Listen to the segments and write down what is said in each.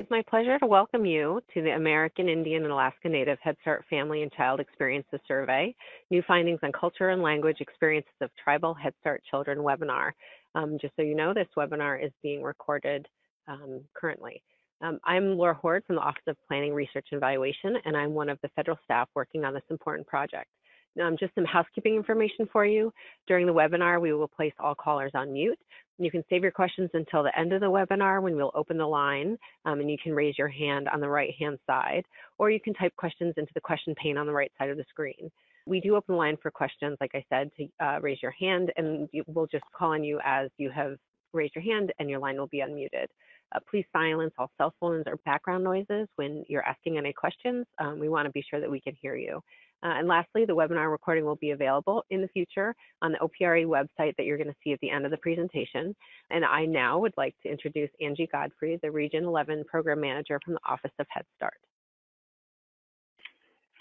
is my pleasure to welcome you to the American Indian and Alaska Native Head Start Family and Child Experiences Survey, New Findings on Culture and Language Experiences of Tribal Head Start Children webinar. Just so you know, this webinar is being recorded currently. I'm Laura Horde from the Office of Planning, Research, and Evaluation, and I'm one of the federal staff working on this important project. Just some housekeeping information for you. During the webinar, we will place all callers on mute. You can save your questions until the end of the webinar when we'll open the line, and you can raise your hand on the right-hand side, or you can type questions into the question pane on the right side of the screen. We do open the line for questions, like I said, to raise your hand, and we'll just call on you as you have raised your hand and your line will be unmuted. Please silence all cell phones or background noises when you're asking any questions. We want to be sure that we can hear you. And lastly, the webinar recording will be available in the future on the OPRE website that you're going to see at the end of the presentation. And I now would like to introduce Angie Godfrey, the Region 11 Program Manager from the Office of Head Start.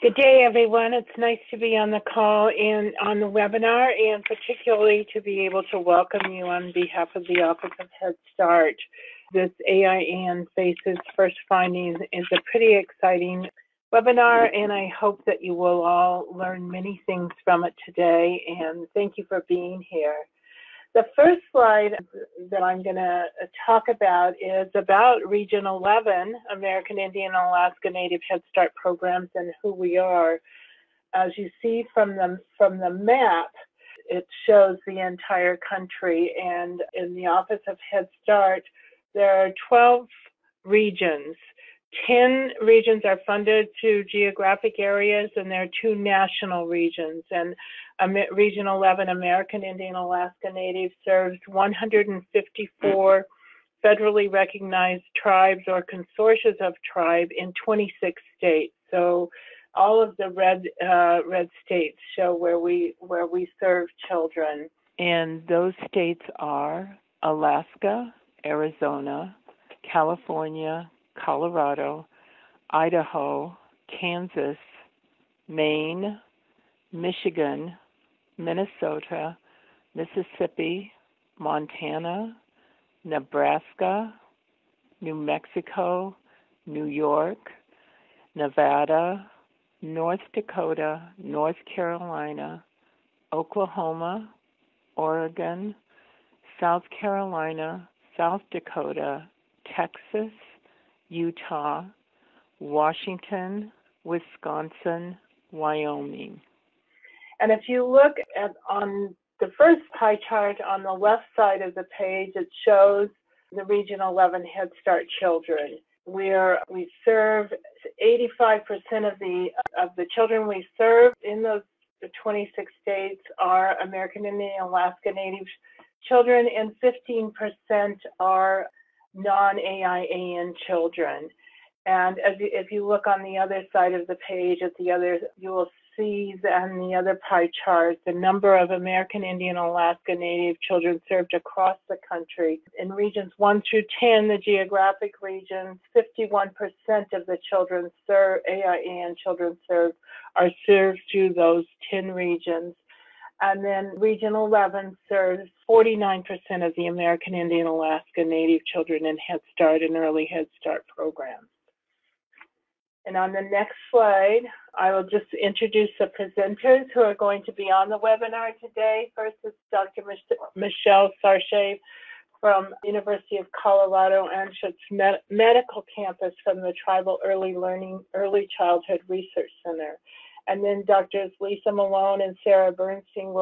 Good day, everyone. It's nice to be on the call and on the webinar, and particularly to be able to welcome you on behalf of the Office of Head Start. This AIN Faces First Findings is a pretty exciting webinar, and I hope that you will all learn many things from it today, and thank you for being here. The first slide that I'm going to talk about is about Region 11, American Indian and Alaska Native Head Start programs, and who we are. As you see from the map, it shows the entire country, and in the Office of Head Start, there are 12 regions. 10 regions are funded to geographic areas, and there are 2 national regions. And Region 11, American Indian Alaska Native, serves 154 federally recognized tribes or consortia of tribe in 26 states. So all of the red states show where we serve children. And those states are Alaska, Arizona, California, Colorado, Idaho, Kansas, Maine, Michigan, Minnesota, Mississippi, Montana, Nebraska, New Mexico, New York, Nevada, North Dakota, North Carolina, Oklahoma, Oregon, South Carolina, South Dakota, Texas, Utah, Washington, Wisconsin, Wyoming. And if you look on the first pie chart on the left side of the page, it shows the Region 11 Head Start children. We serve 85% of the children we serve in those 26 states are American Indian and Alaska Native children, and 15% are non-AIAN children. And if you look on the other side of the page you will see on the other pie chart the number of American Indian and Alaska Native children served across the country. In regions 1 through 10, the geographic regions, 51% of the children AIAN children served are served through those 10 regions. And then Region 11 serves 49% of the American Indian Alaska Native children in Head Start and Early Head Start programs. And on the next slide, I will just introduce the presenters who are going to be on the webinar today. First is Dr. Michelle Sarche from University of Colorado Anschutz Medical Campus from the Tribal Early Childhood Research Center. And then Drs. Lisa Malone and Sarah Bernstein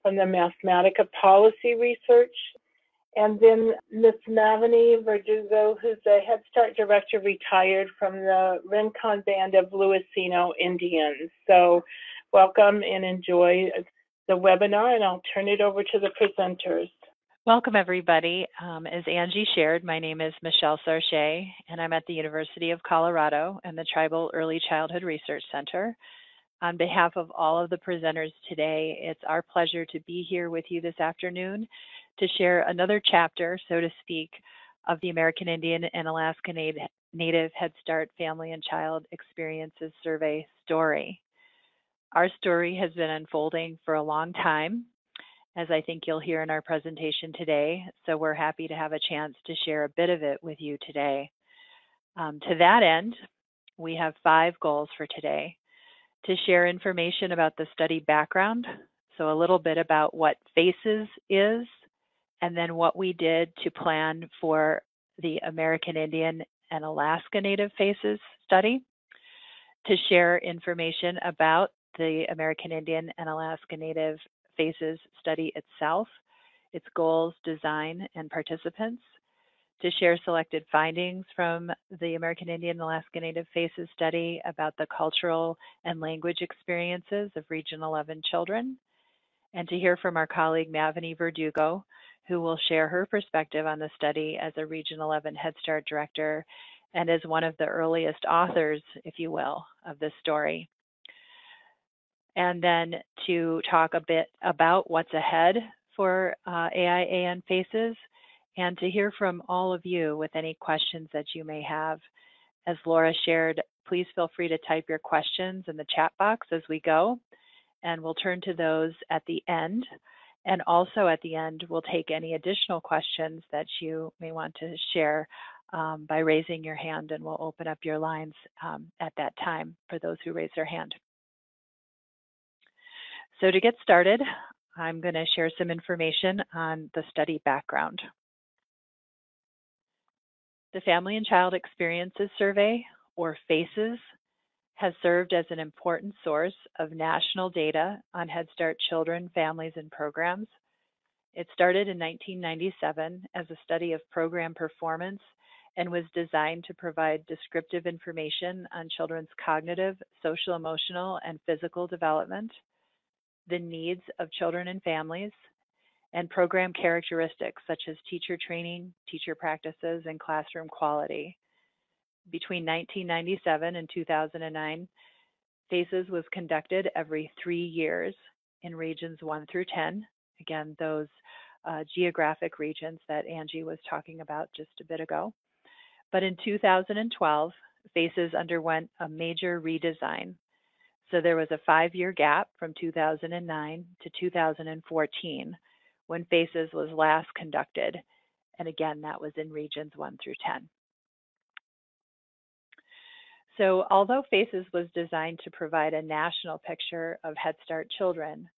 from the Mathematica Policy Research. And then Ms. Mavany Verdugo, who's the Head Start Director, retired from the Rincon Band of Luiseno Indians. So welcome and enjoy the webinar, and I'll turn it over to the presenters. Welcome, everybody. As Angie shared, my name is Michelle Sarche, and I'm at the University of Colorado and the Tribal Early Childhood Research Center. On behalf of all of the presenters today, it's our pleasure to be here with you this afternoon to share another chapter, so to speak, of the American Indian and Alaska Native Head Start Family and Child Experiences Survey story. Our story has been unfolding for a long time, as I think you'll hear in our presentation today, so we're happy to have a chance to share a bit of it with you today. To that end, we have 5 goals for today: to share information about the study background, so a little bit about what FACES is, and then what we did to plan for the American Indian and Alaska Native FACES study, to share information about the American Indian and Alaska Native FACES study itself, its goals, design, and participants, to share selected findings from the American Indian and Alaska Native FACES study about the cultural and language experiences of Region 11 children, and to hear from our colleague Mavini Verdugo, who will share her perspective on the study as a Region 11 Head Start director and as one of the earliest authors, if you will, of this story. And then to talk a bit about what's ahead for AIAN FACES, and to hear from all of you with any questions that you may have. As Laura shared, please feel free to type your questions in the chat box as we go, and we'll turn to those at the end. And also at the end, we'll take any additional questions that you may want to share by raising your hand, and we'll open up your lines at that time for those who raise their hand. So to get started, I'm going to share some information on the study background. The Family and Child Experiences Survey, or FACES, has served as an important source of national data on Head Start children, families, and programs. It started in 1997 as a study of program performance and was designed to provide descriptive information on children's cognitive, social, emotional, and physical development, the needs of children and families, and program characteristics such as teacher training, teacher practices, and classroom quality. Between 1997 and 2009, FACES was conducted every 3 years in regions 1 through 10, again, those geographic regions that Angie was talking about just a bit ago. But in 2012, FACES underwent a major redesign. So there was a 5-year gap from 2009 to 2014 when FACES was last conducted. And again, that was in regions 1 through 10. So although FACES was designed to provide a national picture of Head Start children,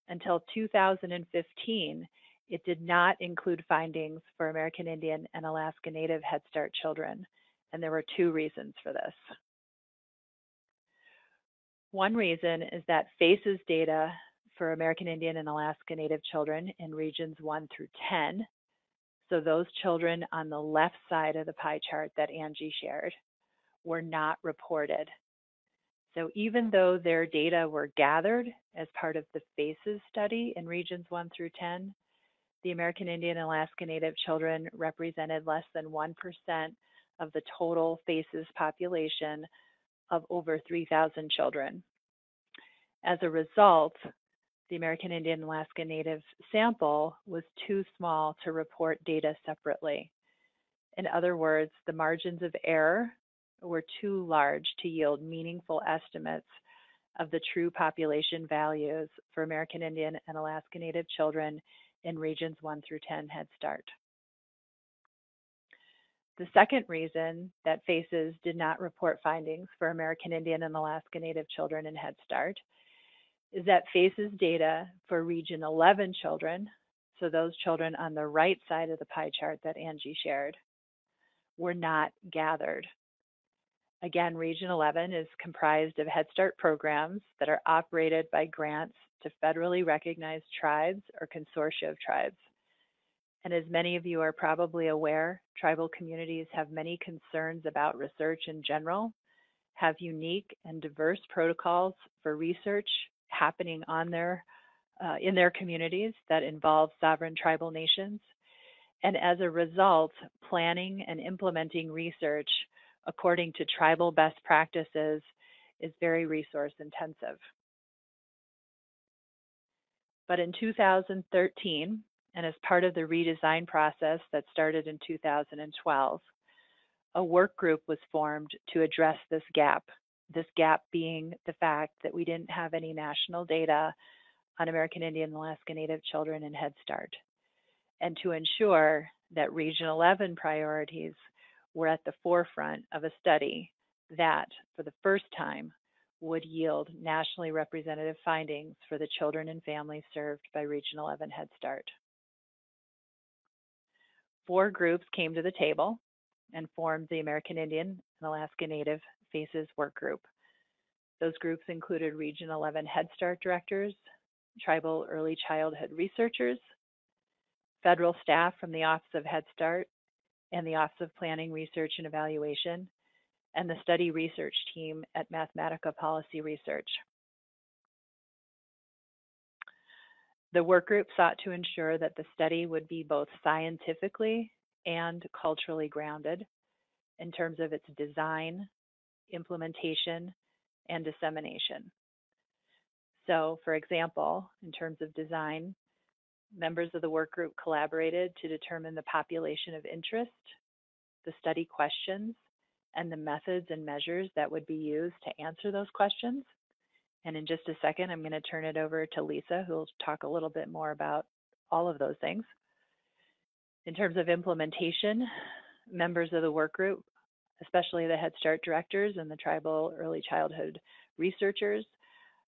until 2015, it did not include findings for American Indian and Alaska Native Head Start children, and there were 2 reasons for this. One reason is that FACES data for American Indian and Alaska Native children in regions 1 through 10, so those children on the left side of the pie chart that Angie shared, were not reported. So even though their data were gathered as part of the FACES study in regions 1 through 10, the American Indian and Alaska Native children represented less than 1% of the total FACES population of over 3,000 children. As a result, the American Indian and Alaska Native sample was too small to report data separately. In other words, the margins of error were too large to yield meaningful estimates of the true population values for American Indian and Alaska Native children in regions 1 through 10 Head Start. The second reason that FACES did not report findings for American Indian and Alaska Native children in Head Start is that FACES data for Region 11 children, so those children on the right side of the pie chart that Angie shared, were not gathered. Again, Region 11 is comprised of Head Start programs that are operated by grants to federally recognized tribes or consortia of tribes. And as many of you are probably aware, tribal communities have many concerns about research in general, have unique and diverse protocols for research happening on in their communities that involve sovereign tribal nations. And as a result, planning and implementing research according to tribal best practices is very resource intensive. But in 2013, and as part of the redesign process that started in 2012, a work group was formed to address this gap being the fact that we didn't have any national data on American Indian and Alaska Native children in Head Start, and to ensure that Region 11 priorities were at the forefront of a study that, for the first time, would yield nationally representative findings for the children and families served by Region 11 Head Start. 4 groups came to the table and formed the American Indian and Alaska Native FACES work group. Those groups included Region 11 Head Start directors, tribal early childhood researchers, federal staff from the Office of Head Start and the Office of Planning, Research, and Evaluation, and the study research team at Mathematica Policy Research. The work group sought to ensure that the study would be both scientifically and culturally grounded in terms of its design, implementation, and dissemination. So, for example, in terms of design, members of the work group collaborated to determine the population of interest, the study questions, and the methods and measures that would be used to answer those questions. And in just a second, I'm going to turn it over to Lisa, who will talk a little bit more about all of those things. In terms of implementation, members of the work group, especially the Head Start directors and the tribal early childhood researchers,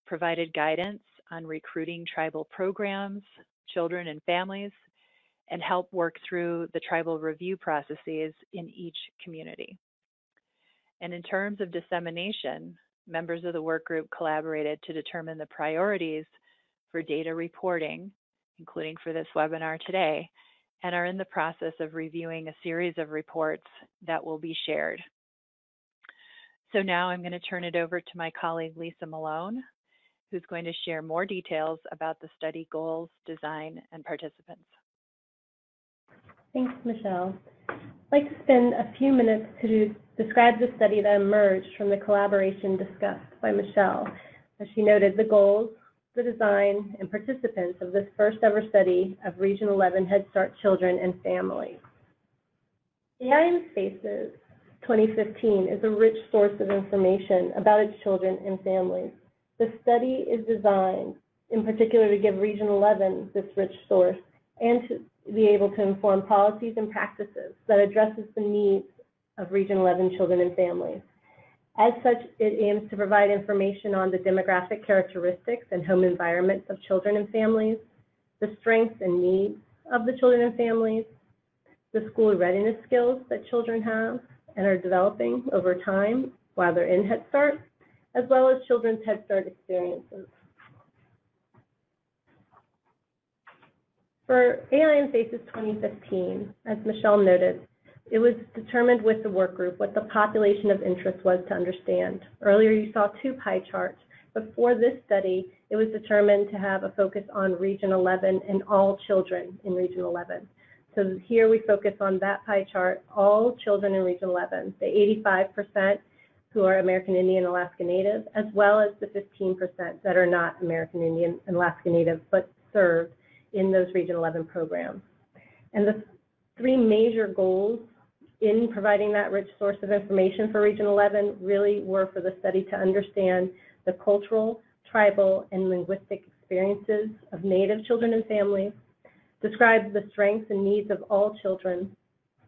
provided guidance on recruiting tribal programs, children and families, and helped work through the tribal review processes in each community. And in terms of dissemination, members of the work group collaborated to determine the priorities for data reporting, including for this webinar today, and are in the process of reviewing a series of reports that will be shared. So now I'm going to turn it over to my colleague Lisa Malone, who's going to share more details about the study goals, design, and participants. Thanks, Michelle. I'd like to spend a few minutes to describe the study that emerged from the collaboration discussed by Michelle. As she noted, the goals, the design, and participants of this first ever study of Region 11 Head Start children and families. AIM FACES 2015 is a rich source of information about its children and families. The study is designed in particular to give Region 11 this rich source and to be able to inform policies and practices that addresses the needs of Region 11 children and families. As such, it aims to provide information on the demographic characteristics and home environments of children and families, the strengths and needs of the children and families, the school readiness skills that children have and are developing over time while they're in Head Start, as well as children's Head Start experiences. For AIM FACES 2015, as Michelle noted, it was determined with the work group what the population of interest was to understand. Earlier you saw 2 pie charts, but for this study, it was determined to have a focus on Region 11 and all children in Region 11. So here we focus on that pie chart, all children in Region 11, the 85% who are American Indian and Alaska Native, as well as the 15% that are not American Indian and Alaska Native, but served in those Region 11 programs. And the 3 major goals in providing that rich source of information for Region 11 really were for the study to understand the cultural, tribal, and linguistic experiences of Native children and families, describe the strengths and needs of all children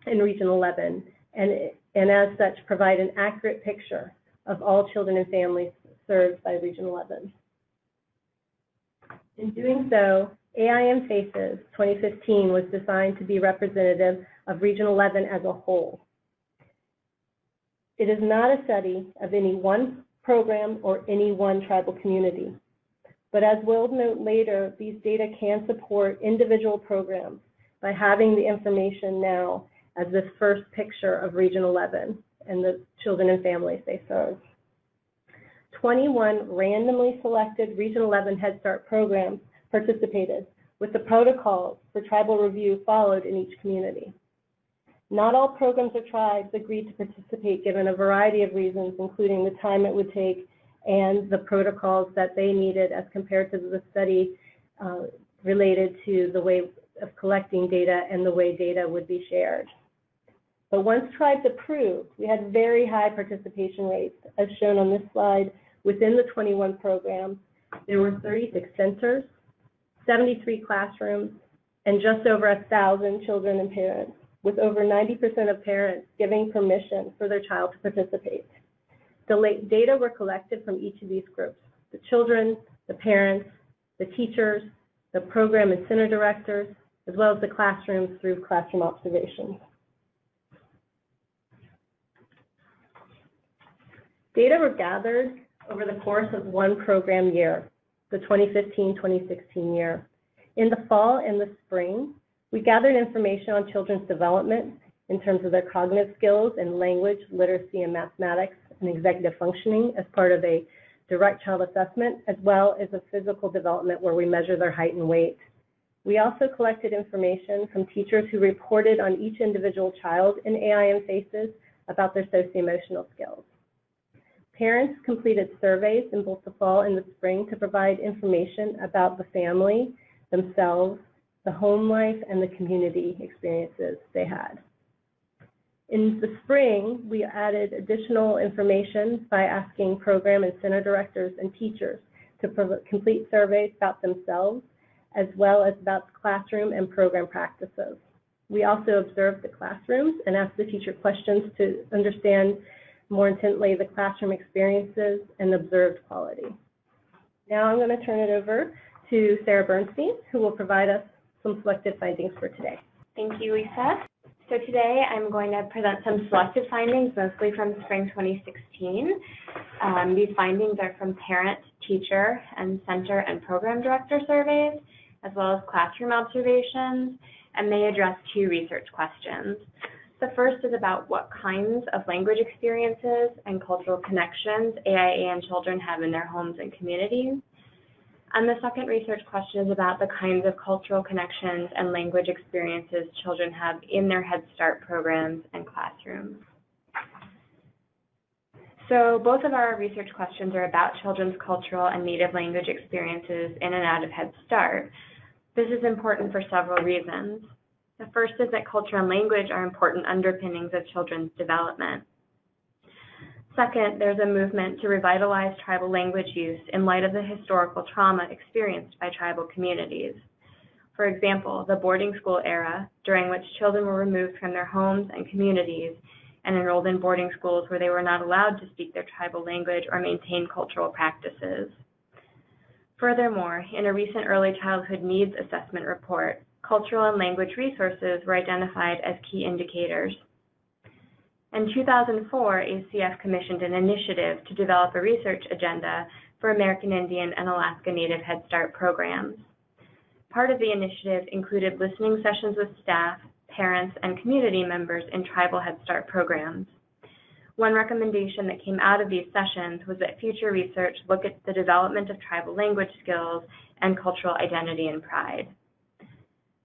in Region 11, and as such, provide an accurate picture of all children and families served by Region 11. In doing so, AIM FACES 2015 was designed to be representative of Region 11 as a whole. It is not a study of any one program or any one tribal community, but as we'll note later, these data can support individual programs by having the information now as this first picture of Region 11 and the children and families they serve. 21 randomly selected Region 11 Head Start programs participated, with the protocols for tribal review followed in each community. Not all programs or tribes agreed to participate given a variety of reasons, including the time it would take and the protocols that they needed as compared to the study related to the way of collecting data and the way data would be shared. But once tribes approved, we had very high participation rates, as shown on this slide. Within the 21 programs, there were 36 centers, 73 classrooms, and just over 1,000 children and parents with over 90% of parents giving permission for their child to participate. The data were collected from each of these groups: the children, the parents, the teachers, the program and center directors, as well as the classrooms through classroom observations. Data were gathered over the course of one program year, the 2015-2016 year. In the fall and the spring, we gathered information on children's development in terms of their cognitive skills in language, literacy, and mathematics, and executive functioning as part of a direct child assessment, as well as a physical development where we measure their height and weight. We also collected information from teachers who reported on each individual child in AIM FACES about their socio-emotional skills. Parents completed surveys in both the fall and the spring to provide information about the family, themselves, the home life, and the community experiences they had. In the spring, we added additional information by asking program and center directors and teachers to complete surveys about themselves, as well as about classroom and program practices. We also observed the classrooms and asked the teacher questions to understand more intently the classroom experiences and observed quality. Now I'm going to turn it over to Sarah Bernstein, who will provide us some selected findings for today. Thank you, Lisa. So today I'm going to present some selected findings, mostly from spring 2016. These findings are from parent, teacher, and center and program director surveys, as well as classroom observations, and they address two research questions. The first is about what kinds of language experiences and cultural connections AIAN children have in their homes and communities. And the second research question is about the kinds of cultural connections and language experiences children have in their Head Start programs and classrooms. So both of our research questions are about children's cultural and native language experiences in and out of Head Start. This is important for several reasons. The first is that culture and language are important underpinnings of children's development. Second, there's a movement to revitalize tribal language use in light of the historical trauma experienced by tribal communities. For example, the boarding school era, during which children were removed from their homes and communities and enrolled in boarding schools where they were not allowed to speak their tribal language or maintain cultural practices. Furthermore, in a recent early childhood needs assessment report, cultural and language resources were identified as key indicators. In 2004, ACF commissioned an initiative to develop a research agenda for American Indian and Alaska Native Head Start programs. Part of the initiative included listening sessions with staff, parents, and community members in tribal Head Start programs. One recommendation that came out of these sessions was that future research look at the development of tribal language skills and cultural identity and pride.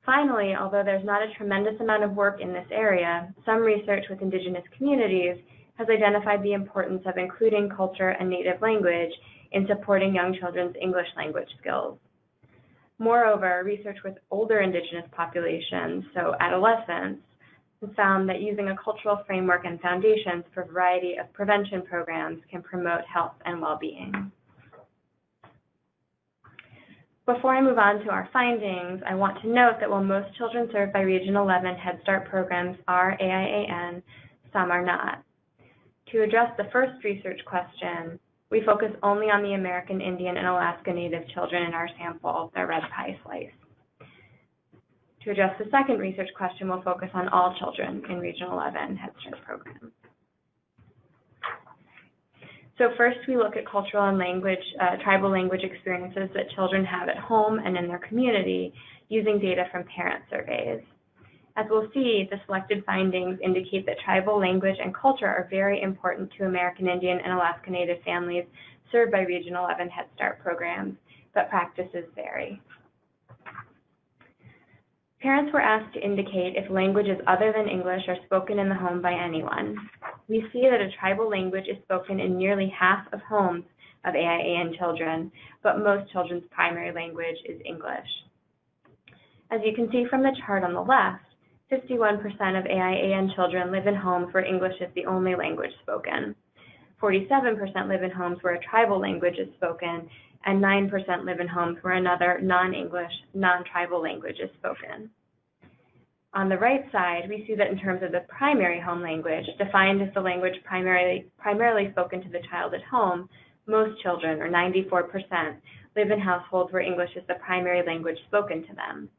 Finally, although there's not a tremendous amount of work in this area, some research with Indigenous communities has identified the importance of including culture and native language in supporting young children's English language skills. Moreover, research with older Indigenous populations, so adolescents, has found that using a cultural framework and foundations for a variety of prevention programs can promote health and well-being. Before I move on to our findings, I want to note that while most children served by Region 11 Head Start programs are AIAN, some are not. To address the first research question, we focus only on the American Indian and Alaska Native children in our sample, the red pie slice. To address the second research question, we'll focus on all children in Region 11 Head Start programs. So first, we look at cultural and language, tribal language experiences that children have at home and in their community using data from parent surveys. As we'll see, the selected findings indicate that tribal language and culture are very important to American Indian and Alaska Native families served by Region 11 Head Start programs, but practices vary. Parents were asked to indicate if languages other than English are spoken in the home by anyone. We see that a tribal language is spoken in nearly half of homes of AIAN children, but most children's primary language is English. As you can see from the chart on the left, 51% of AIAN children live in homes where English is the only language spoken. 47% live in homes where a tribal language is spoken, and 9% live in homes where another non-English, non-tribal language is spoken. On the right side, we see that in terms of the primary home language, defined as the language primarily spoken to the child at home, most children, or 94%, live in households where English is the primary language spoken to them.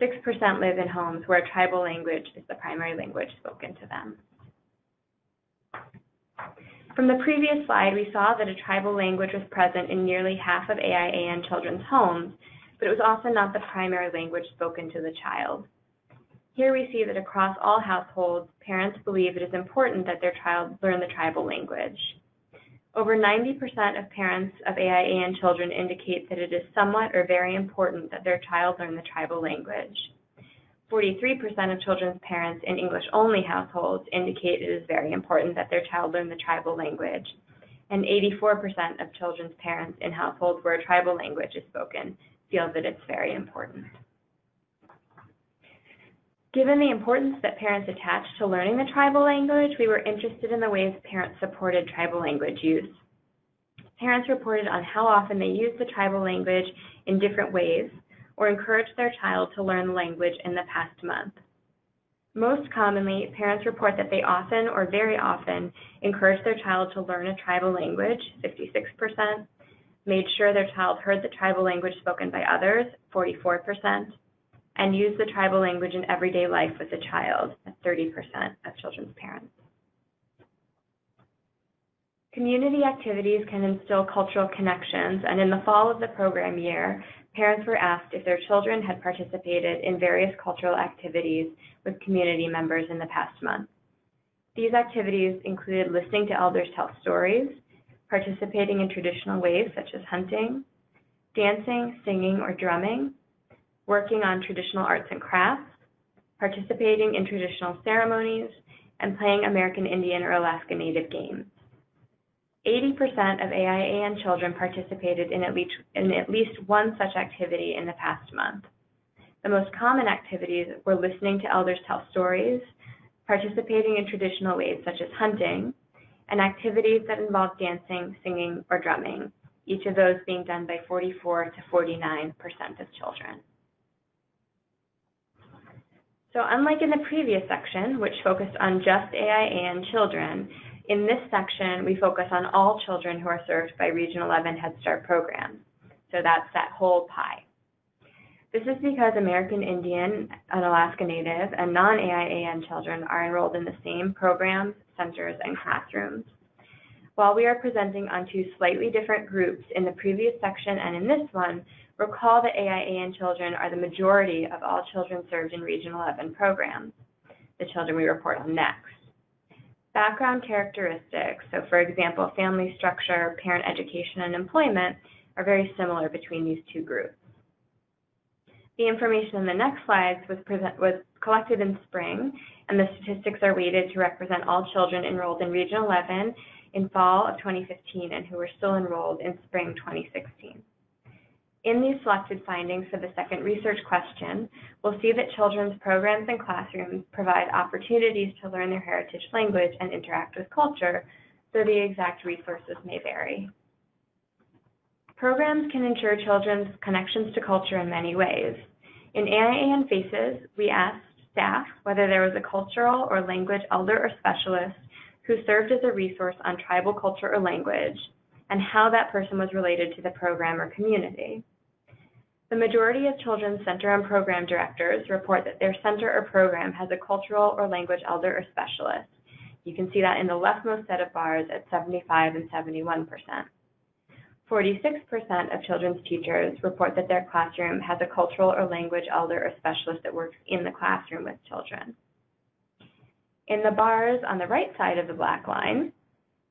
6% live in homes where a tribal language is the primary language spoken to them. From the previous slide, we saw that a tribal language was present in nearly half of AIAN children's homes, but it was often not the primary language spoken to the child. Here we see that across all households, parents believe it is important that their child learn the tribal language. Over 90% of parents of AIAN children indicate that it is somewhat or very important that their child learn the tribal language. 43% of children's parents in English-only households indicate it is very important that their child learn the tribal language, and 84% of children's parents in households where a tribal language is spoken feel that it's very important. Given the importance that parents attach to learning the tribal language, we were interested in the ways parents supported tribal language use. Parents reported on how often they used the tribal language in different ways or encouraged their child to learn the language in the past month. Most commonly, parents report that they often or very often encouraged their child to learn a tribal language, 56%, made sure their child heard the tribal language spoken by others, 44%, and use the tribal language in everyday life with the child, at 30% of children's parents. Community activities can instill cultural connections, and in the fall of the program year, parents were asked if their children had participated in various cultural activities with community members in the past month. These activities included listening to elders tell stories, participating in traditional ways such as hunting, dancing, singing, or drumming, working on traditional arts and crafts, participating in traditional ceremonies, and playing American Indian or Alaska Native games. 80% of AIAN children participated in at least one such activity in the past month. The most common activities were listening to elders tell stories, participating in traditional ways such as hunting, and activities that involved dancing, singing, or drumming, each of those being done by 44 to 49% of children. So unlike in the previous section, which focused on just AIAN children, in this section, we focus on all children who are served by Region 11 Head Start programs. So that's that whole pie. This is because American Indian and Alaska Native and non-AIAN children are enrolled in the same programs, centers, and classrooms. While we are presenting on two slightly different groups in the previous section and in this one, recall that AIAN children are the majority of all children served in Region 11 programs, the children we report on next. Background characteristics, so for example, family structure, parent education, and employment, are very similar between these two groups. The information in the next slides was collected in spring, and the statistics are weighted to represent all children enrolled in Region 11 in fall of 2015 and who were still enrolled in spring 2016. In these selected findings for the second research question, we'll see that children's programs and classrooms provide opportunities to learn their heritage language and interact with culture, though the exact resources may vary. Programs can ensure children's connections to culture in many ways. In AIAN Faces, we asked staff whether there was a cultural or language elder or specialist who served as a resource on tribal culture or language, and how that person was related to the program or community. The majority of children's center and program directors report that their center or program has a cultural or language elder or specialist. You can see that in the leftmost set of bars at 75 and 71%. 46% of children's teachers report that their classroom has a cultural or language elder or specialist that works in the classroom with children. In the bars on the right side of the black line,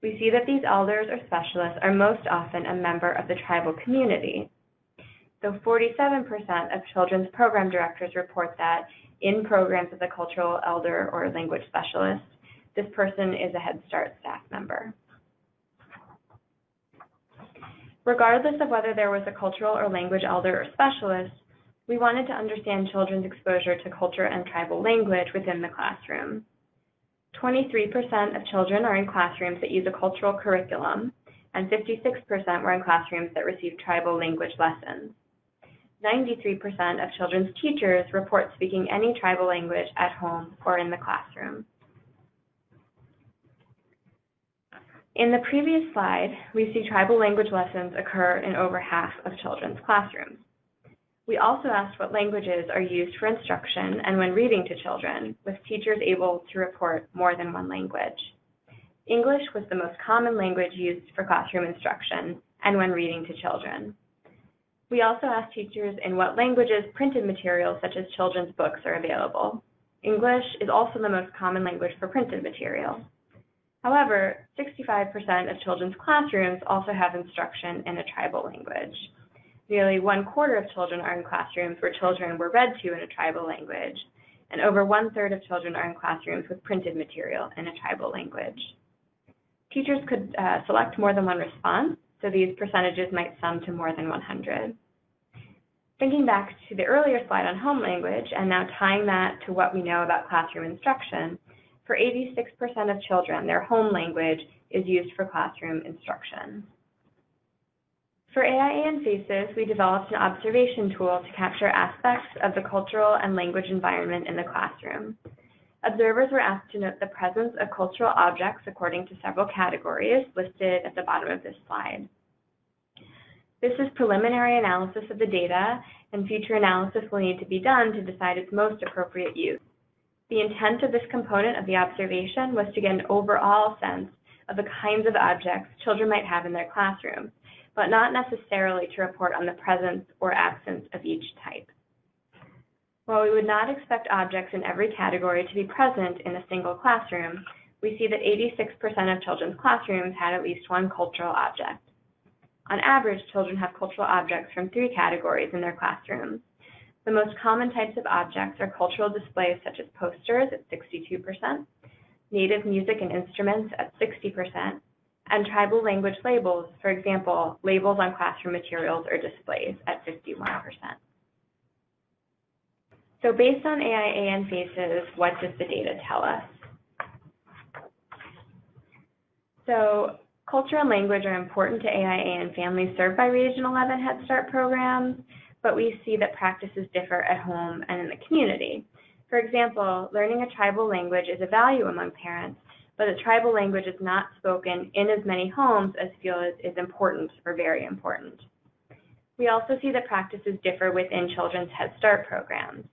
we see that these elders or specialists are most often a member of the tribal community. So 47% of children's program directors report that in programs as a cultural elder or language specialist, this person is a Head Start staff member. Regardless of whether there was a cultural or language elder or specialist, we wanted to understand children's exposure to culture and tribal language within the classroom. 23% of children are in classrooms that use a cultural curriculum, and 56% were in classrooms that receive tribal language lessons. 93% of children's teachers report speaking any tribal language at home or in the classroom. In the previous slide, we see tribal language lessons occur in over half of children's classrooms. We also asked what languages are used for instruction and when reading to children, with teachers able to report more than one language. English was the most common language used for classroom instruction and when reading to children. We also asked teachers in what languages printed materials such as children's books are available. English is also the most common language for printed material. However, 65% of children's classrooms also have instruction in a tribal language. Nearly 1/4 of children are in classrooms where children were read to in a tribal language, and over 1/3 of children are in classrooms with printed material in a tribal language. Teachers could select more than one response, so these percentages might sum to more than 100. Thinking back to the earlier slide on home language, and now tying that to what we know about classroom instruction, for 86% of children, their home language is used for classroom instruction. For AIA and FACES, we developed an observation tool to capture aspects of the cultural and language environment in the classroom. Observers were asked to note the presence of cultural objects according to several categories listed at the bottom of this slide. This is preliminary analysis of the data, and future analysis will need to be done to decide its most appropriate use. The intent of this component of the observation was to get an overall sense of the kinds of objects children might have in their classroom, but not necessarily to report on the presence or absence of each type. While we would not expect objects in every category to be present in a single classroom, we see that 86% of children's classrooms had at least one cultural object. On average, children have cultural objects from 3 categories in their classrooms. The most common types of objects are cultural displays such as posters at 62%, native music and instruments at 60%, and tribal language labels, for example, labels on classroom materials or displays at 51%. So based on AIA and FACES, what does the data tell us? So culture and language are important to AIA and families served by Region 11 Head Start programs, but we see that practices differ at home and in the community. For example, learning a tribal language is a value among parents, but a tribal language is not spoken in as many homes as feel is important or very important. We also see that practices differ within children's Head Start programs.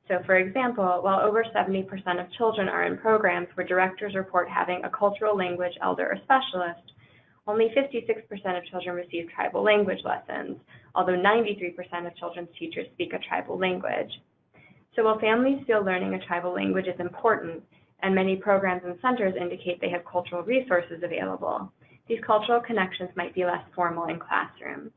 So for example, while over 70% of children are in programs where directors report having a cultural language elder or specialist, only 56% of children receive tribal language lessons, although 93% of children's teachers speak a tribal language. So while families feel learning a tribal language is important, and many programs and centers indicate they have cultural resources available, these cultural connections might be less formal in classrooms.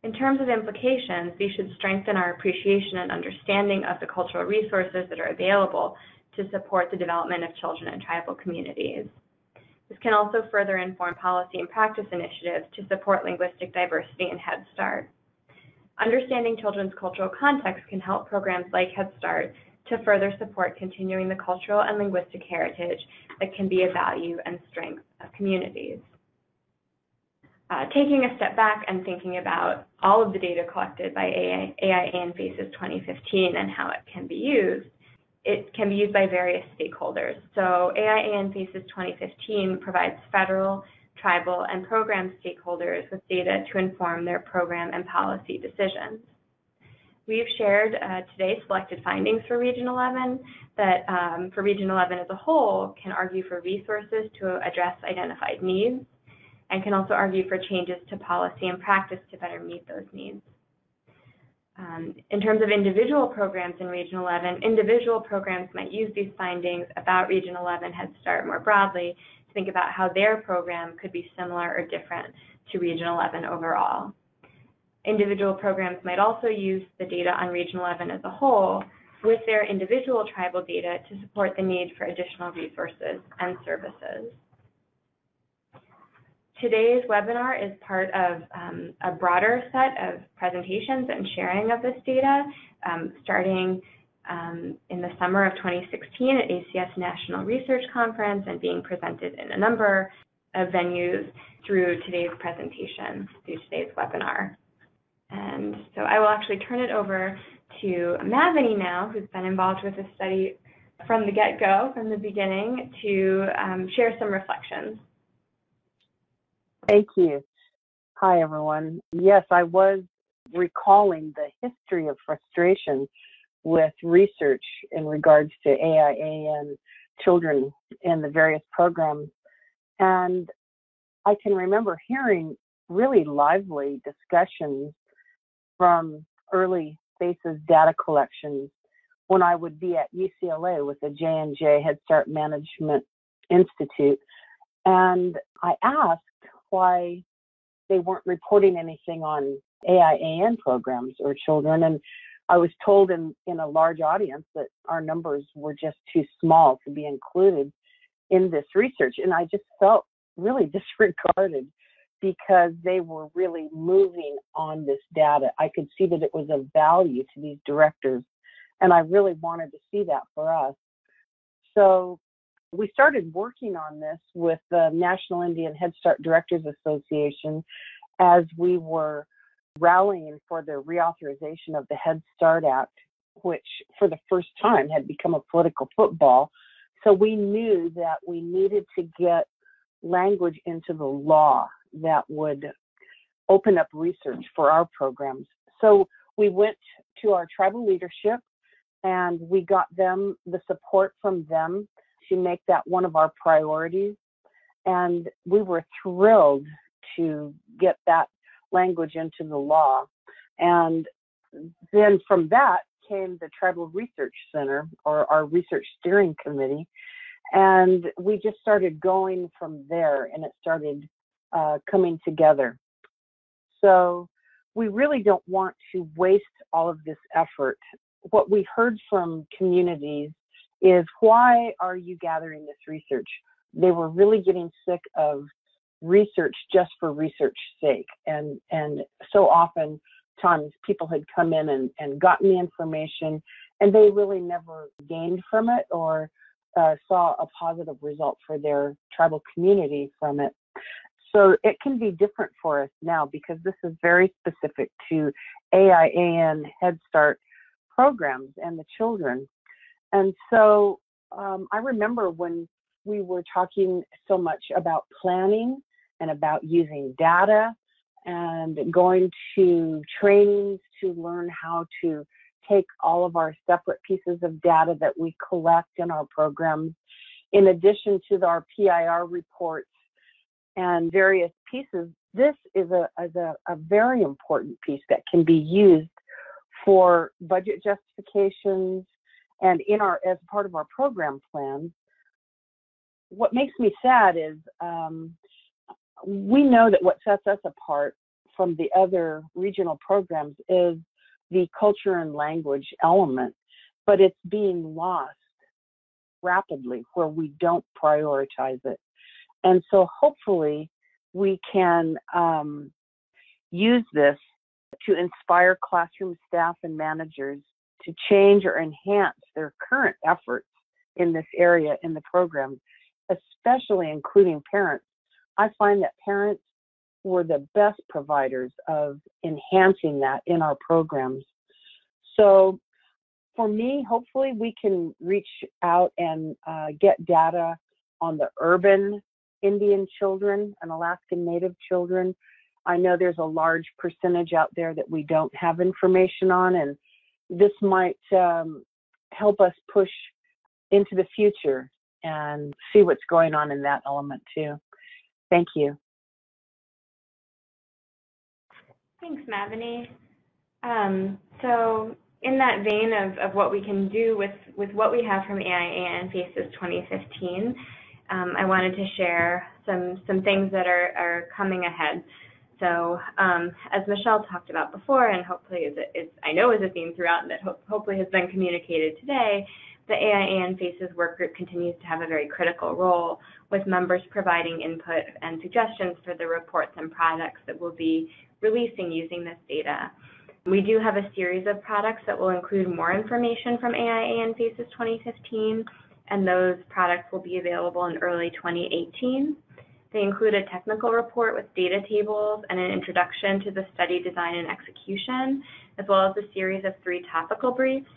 In terms of implications, these should strengthen our appreciation and understanding of the cultural resources that are available to support the development of children in tribal communities. This can also further inform policy and practice initiatives to support linguistic diversity in Head Start. Understanding children's cultural context can help programs like Head Start to further support continuing the cultural and linguistic heritage that can be a value and strength of communities. Taking a step back and thinking about all of the data collected by AIA and FACES 2015 and how it can be used by various stakeholders. So AIA and FACES 2015 provides federal, tribal, and program stakeholders with data to inform their program and policy decisions. We've shared today's selected findings for Region 11 that for Region 11 as a whole can argue for resources to address identified needs, and can also argue for changes to policy and practice to better meet those needs. In terms of individual programs in Region 11, individual programs might use these findings about Region 11 Head Start more broadly to think about how their program could be similar or different to Region 11 overall. Individual programs might also use the data on Region 11 as a whole with their individual tribal data to support the need for additional resources and services. Today's webinar is part of a broader set of presentations and sharing of this data, starting in the summer of 2016 at ACS National Research Conference and being presented in a number of venues through today's presentation, through today's webinar. And so I will actually turn it over to Mavini now, who's been involved with this study from the get-go, from the beginning, to share some reflections. Thank you. Hi, everyone. Yes, I was recalling the history of frustration with research in regards to AIAN children in the various programs. And I can remember hearing really lively discussions from early FACES data collections when I would be at UCLA with the J&J Head Start Management Institute. And I asked why they weren't reporting anything on AIAN programs or children. And I was told in a large audience that our numbers were just too small to be included in this research. And I just felt really disregarded because they were really moving on this data. I could see that it was of value to these directors, and I really wanted to see that for us. So we started working on this with the National Indian Head Start Directors Association as we were rallying for the reauthorization of the Head Start Act, which for the first time had become a political football. So we knew that we needed to get language into the law that would open up research for our programs. So we went to our tribal leadership and we got them, the support from them to make that one of our priorities. And we were thrilled to get that language into the law. And then from that came the Tribal Research Center, or our research steering committee. And we just started going from there, and it started coming together. So we really don't want to waste all of this effort. What we heard from communities is, why are you gathering this research? They were really getting sick of research just for research's sake. And so often times people had come in and gotten the information, and they really never gained from it or saw a positive result for their tribal community from it. So it can be different for us now because this is very specific to AIAN Head Start programs and the children. And so I remember when we were talking so much about planning and about using data and going to trainings to learn how to take all of our separate pieces of data that we collect in our programs, in addition to our PIR reports and various pieces. This is a very important piece that can be used for budget justifications and as part of our program plans. What makes me sad is we know that what sets us apart from the other regional programs is the culture and language element, but it's being lost rapidly where we don't prioritize it. And so hopefully we can use this to inspire classroom staff and managers to change or enhance their current efforts in this area in the program, especially including parents. I find that parents were the best providers of enhancing that in our programs. So for me, hopefully we can reach out and get data on the urban Indian children and Alaskan Native children. I know there's a large percentage out there that we don't have information on, and this might help us push into the future and see what's going on in that element too. Thank you. Thanks, Mavini. So in that vein of what we can do with what we have from AIAN FACES 2015, I wanted to share some things that are coming ahead. So as Michelle talked about before, and hopefully I know is a theme throughout, and that hopefully has been communicated today, the AIAN FACES work group continues to have a very critical role, with members providing input and suggestions for the reports and products that we'll be releasing using this data. We do have a series of products that will include more information from AIAN FACES 2015, and those products will be available in early 2018. They include a technical report with data tables and an introduction to the study design and execution, as well as a series of 3 topical briefs,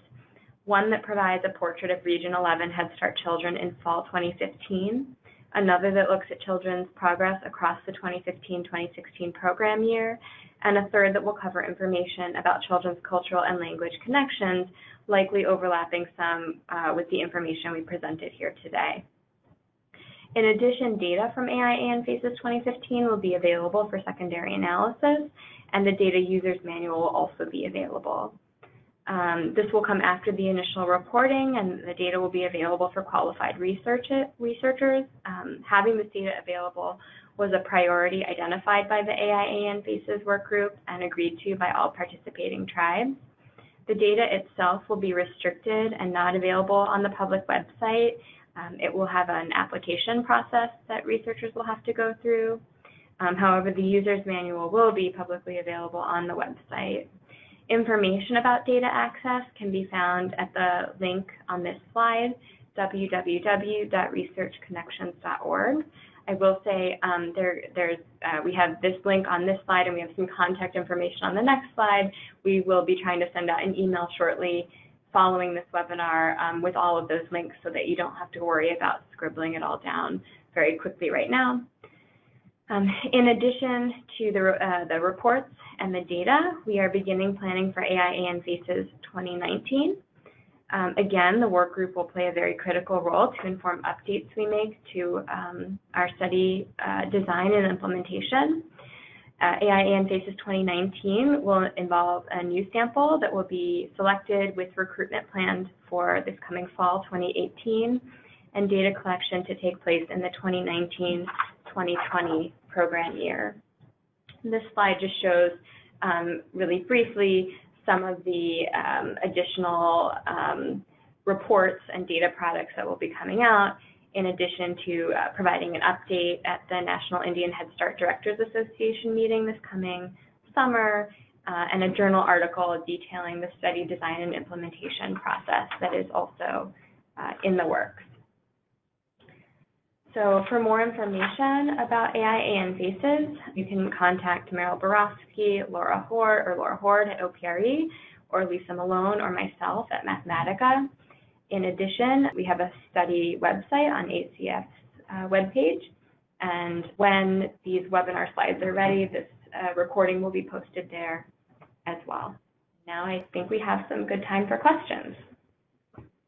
one that provides a portrait of Region 11 Head Start children in fall 2015, another that looks at children's progress across the 2015-2016 program year, and a third that will cover information about children's cultural and language connections, likely overlapping some with the information we presented here today. In addition, data from AIAN Phases 2015 will be available for secondary analysis, and the data users manual will also be available. This will come after the initial reporting, and the data will be available for qualified researchers. Having this data available was a priority identified by the AIAN Phases work group and agreed to by all participating tribes. The data itself will be restricted and not available on the public website. It will have an application process that researchers will have to go through. However, the user's manual will be publicly available on the website. Information about data access can be found at the link on this slide, www.researchconnections.org. I will say we have this link on this slide, and we have some contact information on the next slide. We will be trying to send out an email shortly following this webinar with all of those links so that you don't have to worry about scribbling it all down very quickly right now. In addition to the reports and the data, we are beginning planning for AIAN Phases 2019. Again, the work group will play a very critical role to inform updates we make to our study design and implementation. AIAN Phases 2019 will involve a new sample that will be selected with recruitment planned for this coming fall 2018 and data collection to take place in the 2019-2020 program year. This slide just shows really briefly some of the additional reports and data products that will be coming out, in addition to providing an update at the National Indian Head Start Directors Association meeting this coming summer, and a journal article detailing the study design and implementation process that is also in the works. So for more information about AIAN Phases, you can contact Meryl Borofsky, Laura Horde at OPRE, or Lisa Malone or myself at Mathematica. In addition, we have a study website on ACF's webpage, and when these webinar slides are ready, this recording will be posted there as well. Now I think we have some good time for questions.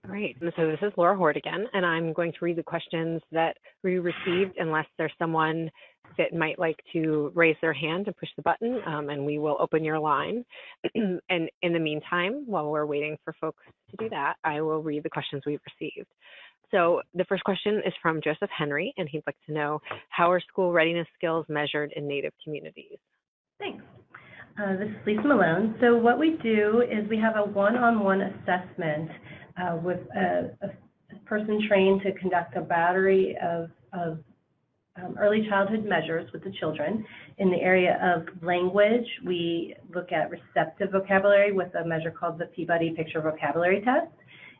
Great. So this is Laura Horde again, and I'm going to read the questions that we received, unless there's someone that might like to raise their hand and push the button, and we will open your line. And in the meantime, while we're waiting for folks to do that, I will read the questions we've received. So the first question is from Joseph Henry, and he'd like to know, how are school readiness skills measured in Native communities? Thanks. This is Lisa Malone. So what we do is we have a one-on-one assessment with a person trained to conduct a battery of early childhood measures with the children. In the area of language, we look at receptive vocabulary with a measure called the Peabody Picture Vocabulary Test.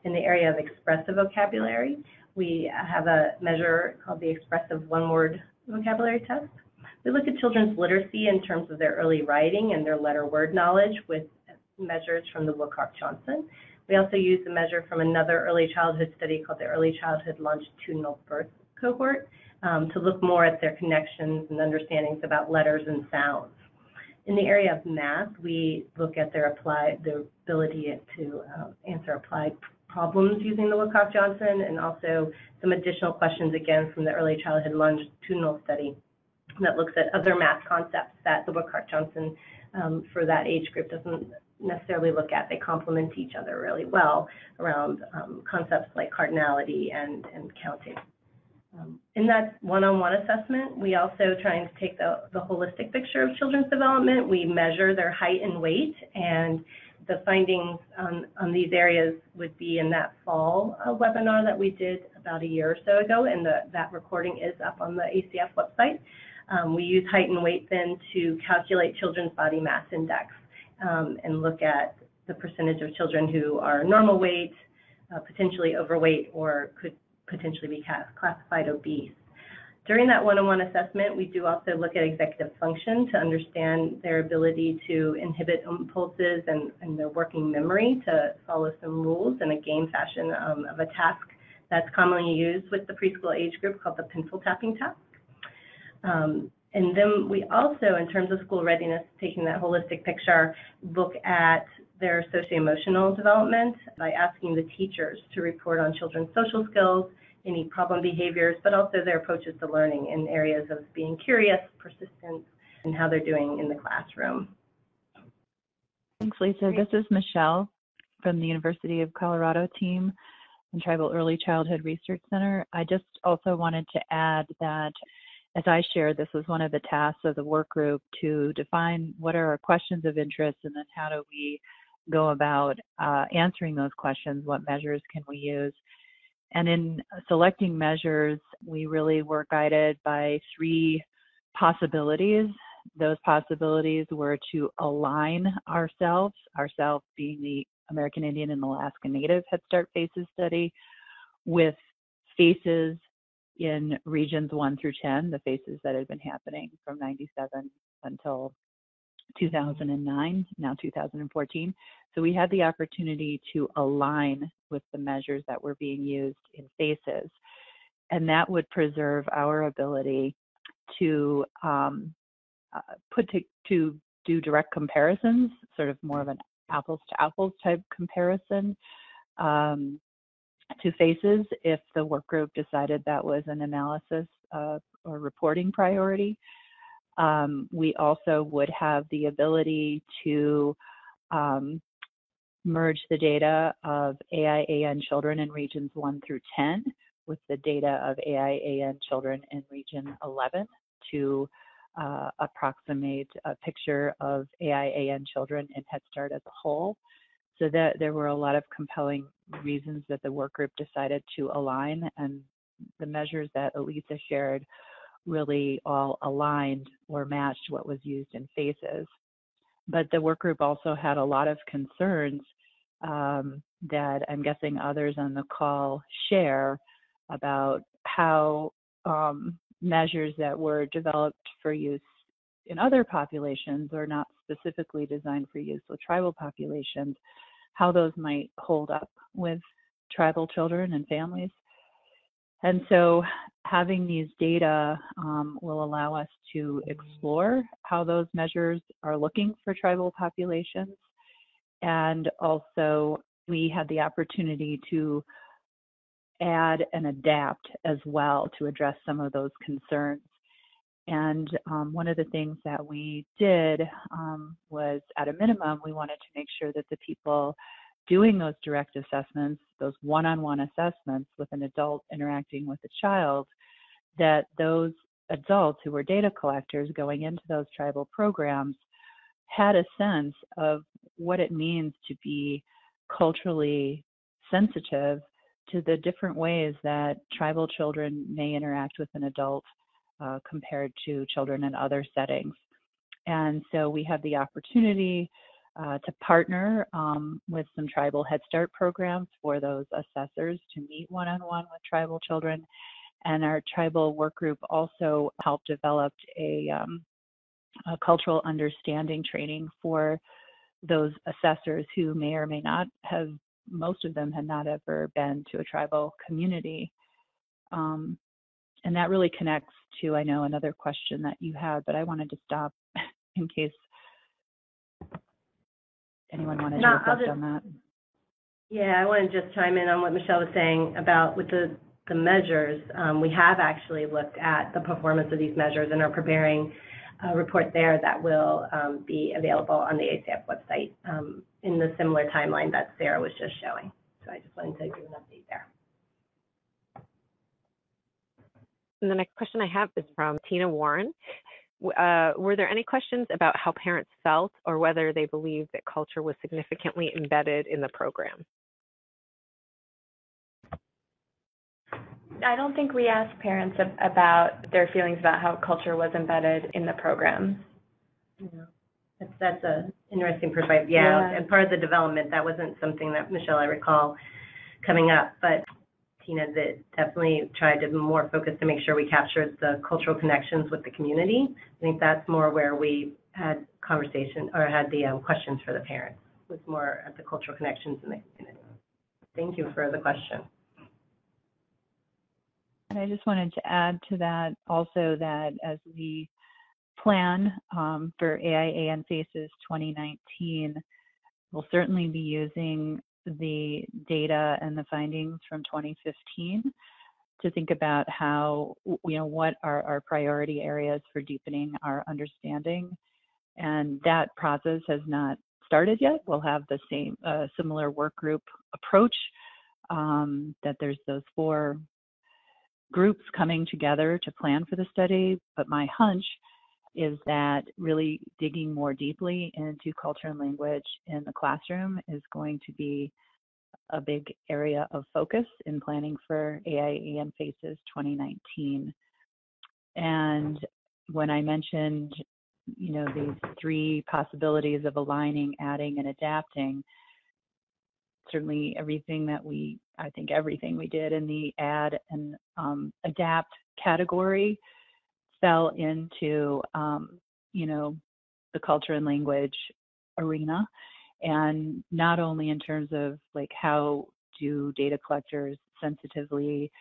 In the area of expressive vocabulary, we have a measure called the Expressive One-Word Vocabulary Test. We look at children's literacy in terms of their early writing and their letter-word knowledge with measures from the Wilcox-Johnson. We also use the measure from another early childhood study called the Early Childhood Longitudinal Birth Cohort to look more at their connections and understandings about letters and sounds. In the area of math, we look at their ability to answer applied problems using the Wilcox-Johnson, and also some additional questions again from the Early Childhood Longitudinal Study that looks at other math concepts that the Wilcox-Johnson for that age group doesn't necessarily look at. They complement each other really well around concepts like cardinality and counting. In that one-on-one assessment, we also try and take the holistic picture of children's development. We measure their height and weight, and the findings on these areas would be in that fall webinar that we did about a year or so ago, and that recording is up on the ACF website. We use height and weight then to calculate children's body mass index and look at the percentage of children who are normal weight, potentially overweight, or could potentially be classified obese. During that one-on-one assessment, we do also look at executive function to understand their ability to inhibit impulses and their working memory to follow some rules in a game fashion of a task that's commonly used with the preschool age group called the pencil tapping task. And then we also, in terms of school readiness, taking that holistic picture, look at their socio-emotional development by asking the teachers to report on children's social skills, any problem behaviors, but also their approaches to learning in areas of being curious, persistent, and how they're doing in the classroom. Thanks, Lisa. This is Michelle from the University of Colorado team and Tribal Early Childhood Research Center. I just also wanted to add that, as I shared, this was one of the tasks of the work group to define what are our questions of interest and then how do we go about answering those questions, what measures can we use. And in selecting measures, we really were guided by 3 possibilities. Those possibilities were to align ourselves being the American Indian and Alaska Native Head Start FACES study, with FACES in regions 1 through 10, the FACES that had been happening from 97 until 2009, now 2014. So we had the opportunity to align with the measures that were being used in FACES, and that would preserve our ability to to do direct comparisons, sort of more of an apples to apples type comparison to FACES if the work group decided that was an analysis or reporting priority. We also would have the ability to merge the data of AIAN children in regions 1 through 10 with the data of AIAN children in region 11 to approximate a picture of AIAN children in Head Start as a whole. So that there were a lot of compelling reasons that the work group decided to align, and the measures that Elisa shared really all aligned or matched what was used in FACES. But the work group also had a lot of concerns that I'm guessing others on the call share about how measures that were developed for use in other populations or not specifically designed for use with tribal populations, how those might hold up with tribal children and families. And so having these data will allow us to explore how those measures are looking for tribal populations. And also we had the opportunity to add and adapt as well to address some of those concerns. And one of the things that we did was, at a minimum, we wanted to make sure that the people doing those direct assessments, those one-on-one assessments with an adult interacting with a child, that those adults who were data collectors going into those tribal programs had a sense of what it means to be culturally sensitive to the different ways that tribal children may interact with an adult compared to children in other settings. And so we had the opportunity to partner with some tribal Head Start programs for those assessors to meet one-on-one with tribal children. And our tribal work group also helped develop a cultural understanding training for those assessors who may or may not have, most of them had not ever been to a tribal community. And that really connects to, I know, another question that you had, but I wanted to stop in case anyone wanted to reflect on that. Yeah, I want to just chime in on what Michelle was saying about with the measures. We have actually looked at the performance of these measures and are preparing a report there that will be available on the ASAP website in the similar timeline that Sarah was just showing. So I just wanted to give an update there. And the next question I have is from Tina Warren. Were there any questions about how parents felt or whether they believed that culture was significantly embedded in the program? I don't think we asked parents about their feelings about how culture was embedded in the program. Yeah. That's an interesting perspective. Yeah, and part of the development, that wasn't something that, Michelle, I recall coming up. But Tina, that definitely tried to more focus to make sure we captured the cultural connections with the community. I think that's more where we had conversation or had the questions for the parents, was more at the cultural connections in the community. Thank you for the question. And I just wanted to add to that also that as we plan for AIAN Faces 2019, we'll certainly be using the data and the findings from 2015 to think about how, what are our priority areas for deepening our understanding. And that process has not started yet. We'll have the same similar work group approach, that there's those 4 groups coming together to plan for the study. But my hunch is that really digging more deeply into culture and language in the classroom is going to be a big area of focus in planning for AIAN Faces 2019. And when I mentioned, these 3 possibilities of aligning, adding, and adapting, certainly everything we did in the add and adapt category fell into, the culture and language arena. And not only in terms of how do data collectors sensitively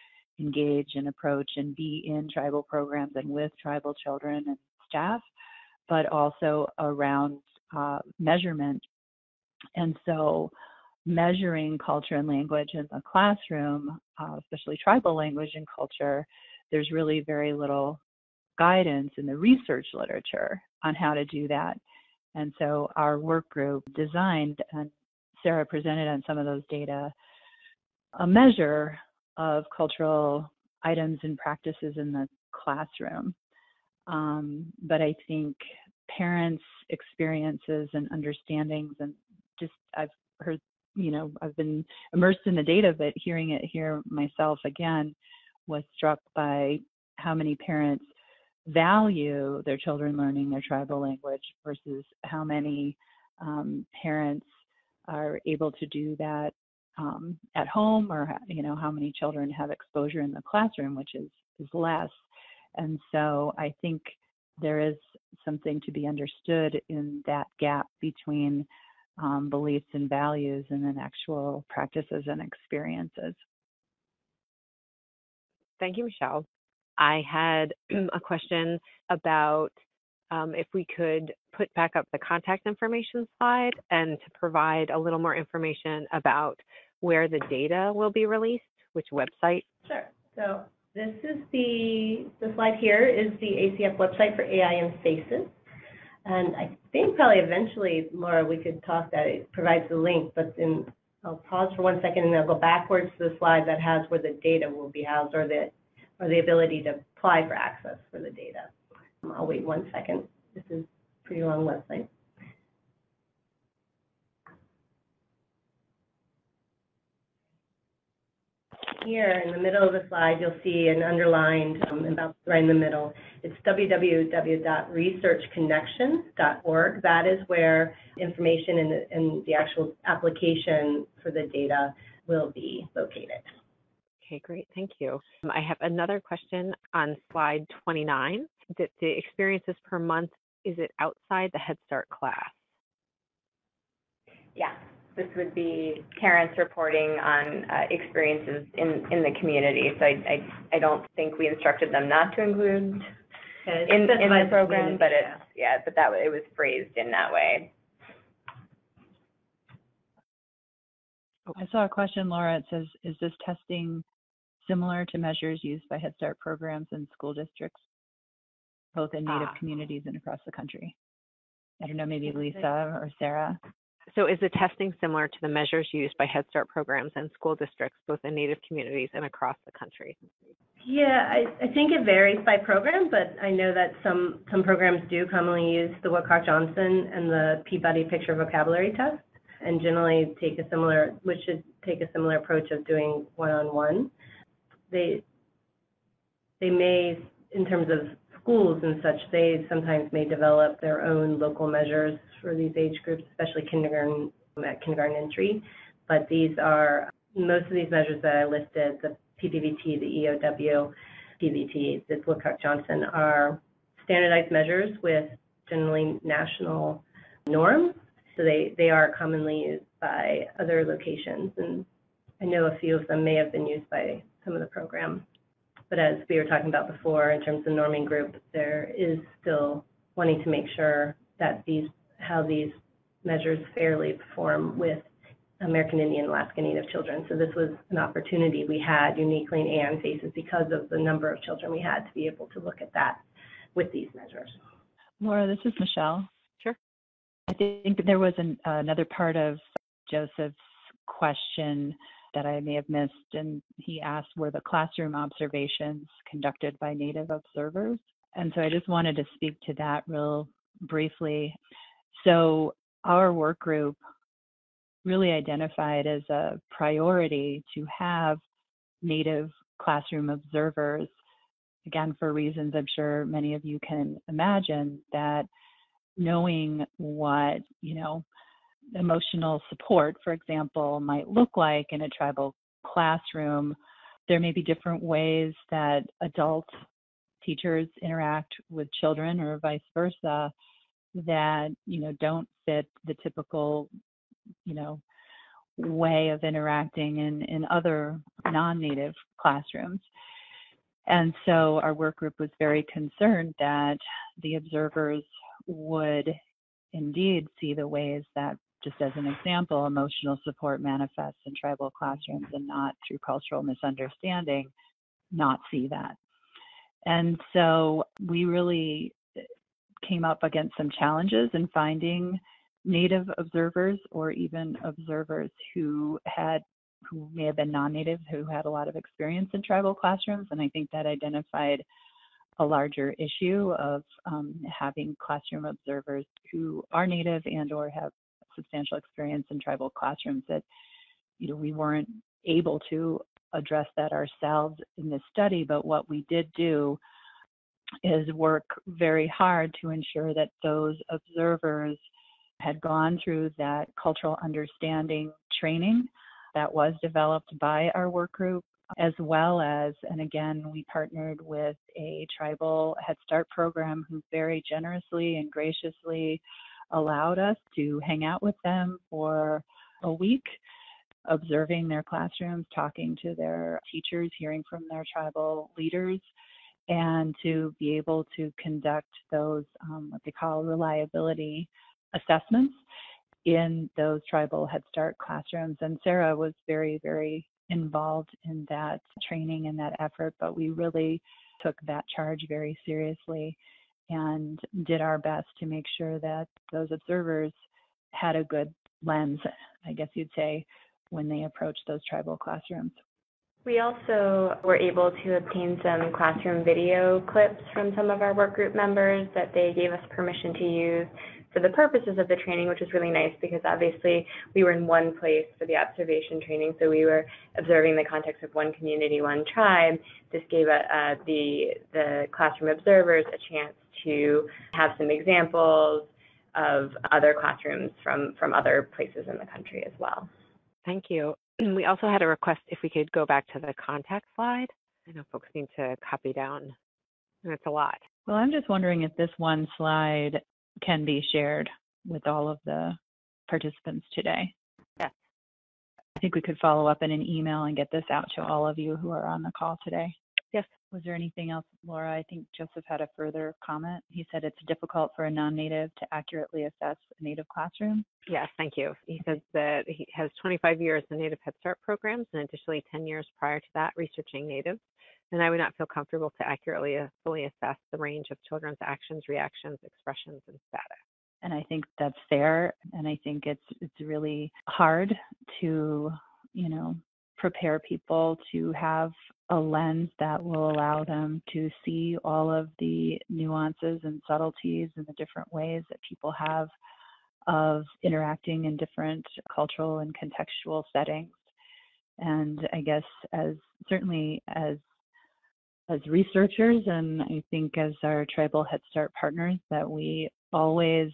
engage and approach and be in tribal programs and with tribal children and staff, but also around measurement. And so measuring culture and language in the classroom, especially tribal language and culture, there's really very little guidance in the research literature on how to do that. And so our work group designed, and Sarah presented on some of those data, a measure of cultural items and practices in the classroom. But I think parents' experiences and understandings, and just I've heard, I've been immersed in the data, but hearing it here myself again, was struck by how many parents value their children learning their tribal language versus how many parents are able to do that at home, or how many children have exposure in the classroom, which is less. And so I think there is something to be understood in that gap between beliefs and values and then actual practices and experiences. Thank you, Michelle. I had a question about if we could put back up the contact information slide and to provide a little more information about where the data will be released, which website. Sure. So this is the slide here is the ACF website for AIAN Faces. And I think probably eventually, Laura, we could talk that it provides the link, but then I'll pause for 1 second and I'll go backwards to the slide that has where the data will be housed, or the ability to apply for access for the data. I'll wait 1 second. This is a pretty long website. Here in the middle of the slide, you'll see an underlined, about right in the middle. It's www.researchconnections.org. That is where information in the actual application for the data will be located. Okay, great. Thank you. I have another question on slide 29. The experiences per month, is it outside the Head Start class? Yeah. This would be parents reporting on experiences in the community. So I don't think we instructed them not to include in the program, but it was phrased in that way. I saw a question, Laura. It says, is this testing similar to measures used by Head Start programs in school districts, both in Native communities and across the country? I don't know, maybe Lisa or Sarah. So is the testing similar to the measures used by Head Start programs and school districts, both in Native communities and across the country? Yeah, I think it varies by program, but I know that some programs do commonly use the Woodcock-Johnson and the Peabody Picture Vocabulary Test, and generally take a similar approach of doing one-on-one. They may, in terms of schools and such, they sometimes may develop their own local measures for these age groups, especially kindergarten entry. But these are, most of these measures that I listed, PPVT, the EOW, PVT, the Wilcox-Johnson are standardized measures with generally national norms. So they are commonly used by other locations, and I know a few of them may have been used by some of the programs. But as we were talking about before, in terms of norming group, there is still wanting to make sure that how these measures fairly perform with American Indian, Alaska Native children. So this was an opportunity we had uniquely in AIN FACES because of the number of children we had to be able to look at that with these measures. Laura, this is Michelle. Sure. I think there was another part of Joseph's question that I may have missed, and he asked, were the classroom observations conducted by Native observers? And so I just wanted to speak to that real briefly. So our work group really identified as a priority to have Native classroom observers, again, for reasons I'm sure many of you can imagine, that knowing what, emotional support, for example, might look like in a tribal classroom, there may be different ways that adult teachers interact with children or vice versa that, don't fit the typical, way of interacting in other non-Native classrooms. And so our work group was very concerned that the observers would indeed see the ways that, just as an example, emotional support manifests in tribal classrooms and not through cultural misunderstanding, not see that. And so we really came up against some challenges in finding Native observers or even observers who may have been non-Native, who had a lot of experience in tribal classrooms. And I think that identified a larger issue of having classroom observers who are Native and or have substantial experience in tribal classrooms, that we weren't able to address that ourselves in this study. But what we did do is work very hard to ensure that those observers had gone through that cultural understanding training that was developed by our work group, as well as, and again, we partnered with a tribal Head Start program who very generously and graciously allowed us to hang out with them for a week, observing their classrooms, talking to their teachers, hearing from their tribal leaders, and to be able to conduct those what they call reliability assessments in those tribal Head Start classrooms. And Sarah was very, very involved in that training and that effort, but we really took that charge very seriously and did our best to make sure that those observers had a good lens, I guess you'd say, when they approached those tribal classrooms. We also were able to obtain some classroom video clips from some of our work group members that they gave us permission to use for the purposes of the training, which was really nice because obviously we were in one place for the observation training, so we were observing the context of one community, one tribe. This gave the classroom observers a chance to have some examples of other classrooms from other places in the country as well. Thank you. We also had a request if we could go back to the contact slide. I know folks need to copy down, and it's a lot. Well, I'm just wondering if this one slide can be shared with all of the participants today. Yes. I think we could follow up in an email and get this out to all of you who are on the call today. Yes. Was there anything else, Laura? I think Joseph had a further comment. He said it's difficult for a non-Native to accurately assess a Native classroom. Yes, thank you. He says that he has 25 years in Native Head Start programs and additionally 10 years prior to that researching Natives. And I would not feel comfortable to accurately fully assess the range of children's actions, reactions, expressions, and status. And I think that's fair. And I think it's really hard to, prepare people to have a lens that will allow them to see all of the nuances and subtleties and the different ways that people have of interacting in different cultural and contextual settings. And I guess as researchers, and I think as our tribal Head Start partners, that we always,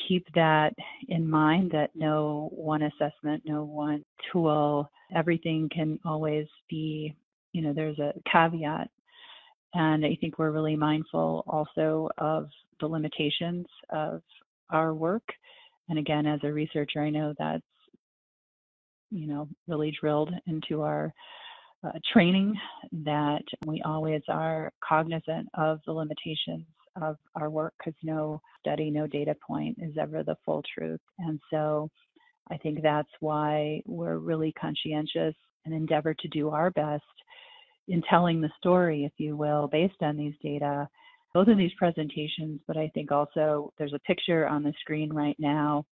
keep that in mind, that no one assessment, no one tool, everything can always be, there's a caveat. And I think we're really mindful also of the limitations of our work. And again, as a researcher, I know that's, really drilled into our training, that we always are cognizant of the limitations of our work, because no study, no data point is ever the full truth. And so I think that's why we're really conscientious and endeavor to do our best in telling the story, if you will, based on these data, both in these presentations, but I think also there's a picture on the screen right now.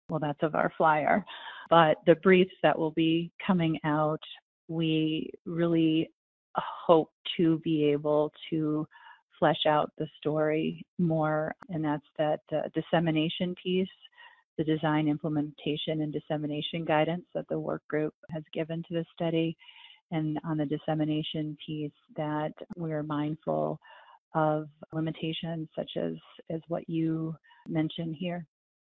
Well, that's of our flyer, but the briefs that will be coming out, we really hope to be able to flesh out the story more, and that's that dissemination piece, the design, implementation, and dissemination guidance that the work group has given to the study. And on the dissemination piece, that we're mindful of limitations such as what you mentioned here.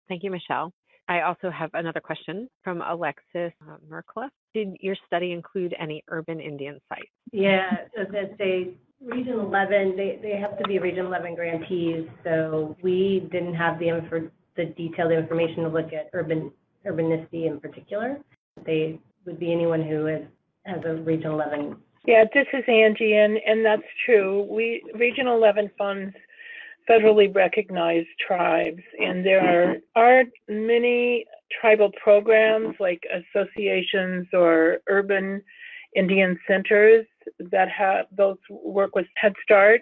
Thank you, Michelle. I also have another question from Alexis Merkla. Did your study include any urban Indian sites? Yeah, as I say, Region 11, they have to be Region 11 grantees, so we didn't have the detailed information to look at urbanicity in particular. They would be anyone who has a Region 11. Yeah, this is Angie, and that's true. Region 11 funds federally recognized tribes, and there are many tribal programs like associations or urban Indian centers that have those work with Head Start,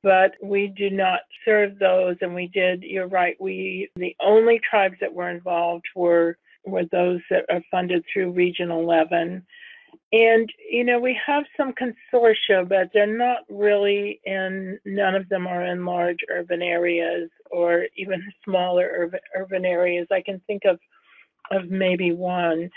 but we do not serve those. And you're right, the only tribes that were involved were those that are funded through Region 11. And, we have some consortia, but they're not really none of them are in large urban areas or even smaller urban areas. I can think of maybe one.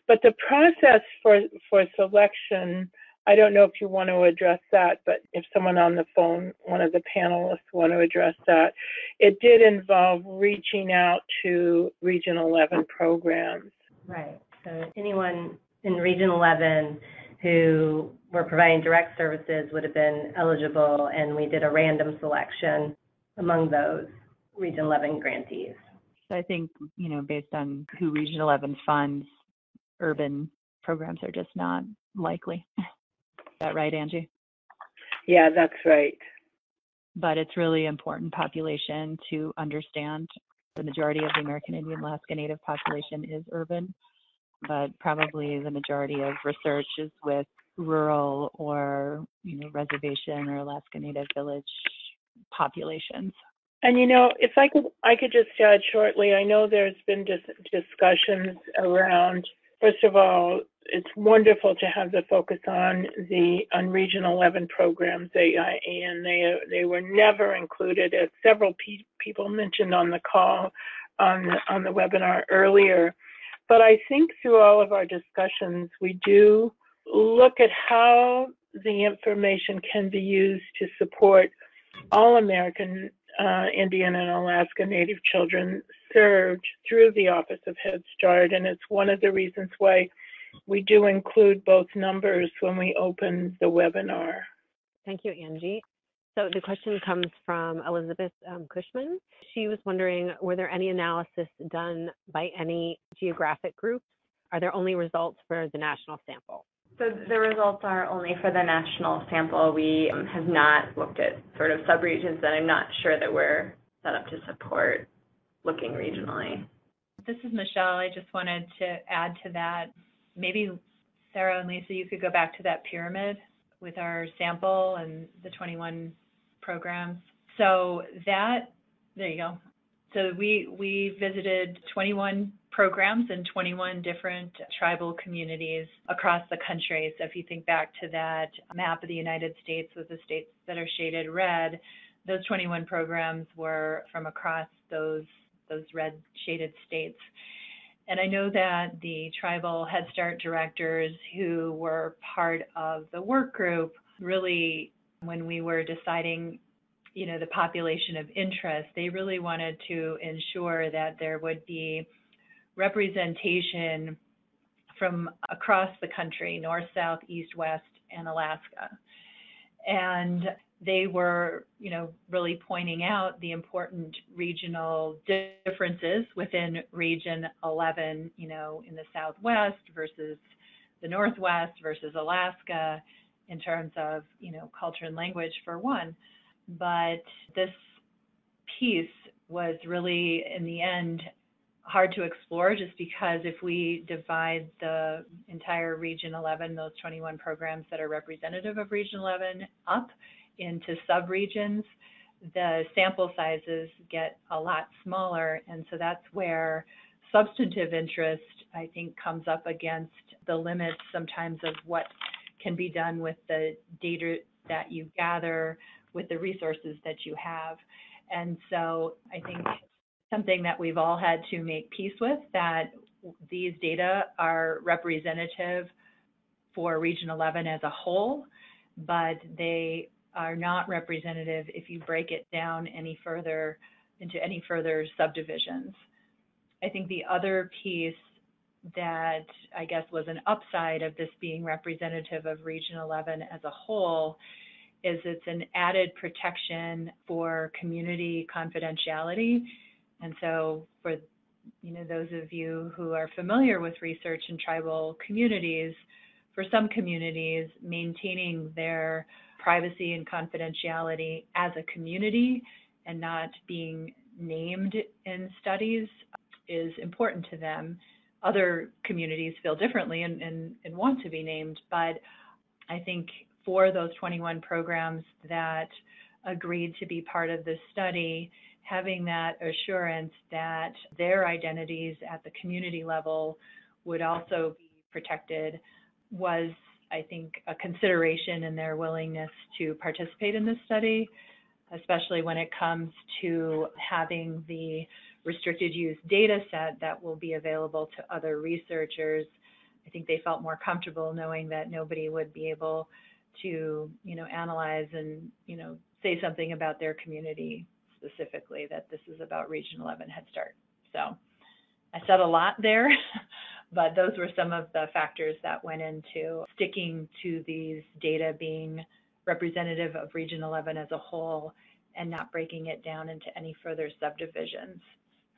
But the process for selection, I don't know if you want to address that, but if someone on the phone, one of the panelists want to address that, it did involve reaching out to Region 11 programs. Right. So anyone in Region 11 who were providing direct services would have been eligible, and we did a random selection among those Region 11 grantees. So I think, based on who Region 11 funds, urban programs are just not likely. Is that right, Angie? Yeah, that's right. But it's really important population to understand. The majority of the American Indian Alaska Native population is urban, but probably the majority of research is with rural or, reservation or Alaska Native village populations. And, if I could just add shortly, I know there's been discussions around, first of all, it's wonderful to have the focus on Region 11 programs, and they were never included, as several people mentioned on the call, on the webinar earlier. But I think through all of our discussions, we do look at how the information can be used to support all American Indian and Alaska Native children served through the Office of Head Start. And it's one of the reasons why we do include both numbers when we open the webinar. Thank you, Angie. So the question comes from Elizabeth Cushman. She was wondering, were there any analysis done by any geographic groups? Are there only results for the national sample? So the results are only for the national sample. We have not looked at sort of subregions, and I'm not sure that we're set up to support looking regionally. This is Michelle. I just wanted to add to that. Maybe Sarah and Lisa, you could go back to that pyramid with our sample and the 21 programs. So there you go. So we visited 21 programs in 21 different tribal communities across the country. So if you think back to that map of the United States with the states that are shaded red, those 21 programs were from across those red shaded states. And I know that the tribal Head Start directors who were part of the work group really, when we were deciding, the population of interest, they really wanted to ensure that there would be representation from across the country, north, south, east, west, and Alaska. And they were, really pointing out the important regional differences within Region 11, in the Southwest versus the Northwest versus Alaska in terms of, culture and language for one. But this piece was really, in the end, hard to explore just because if we divide the entire Region 11, those 21 programs that are representative of Region 11, up into subregions, the sample sizes get a lot smaller. And so that's where substantive interest, I think, comes up against the limits sometimes of what can be done with the data that you gather, with the resources that you have. And so I think something that we've all had to make peace with, that these data are representative for Region 11 as a whole, but they are not representative if you break it down any further into any further subdivisions. I think the other piece that I guess was an upside of this being representative of Region 11 as a whole is it's an added protection for community confidentiality. And so for those of you who are familiar with research in tribal communities, for some communities, maintaining their privacy and confidentiality as a community and not being named in studies is important to them. Other communities feel differently and want to be named, but I think for those 21 programs that agreed to be part of this study, having that assurance that their identities at the community level would also be protected was, I think, a consideration in their willingness to participate in this study, especially when it comes to having the restricted use data set that will be available to other researchers. I think they felt more comfortable knowing that nobody would be able to, analyze and, say something about their community specifically, that this is about Region 11 Head Start. So I said a lot there, but those were some of the factors that went into sticking to these data being representative of Region 11 as a whole and not breaking it down into any further subdivisions.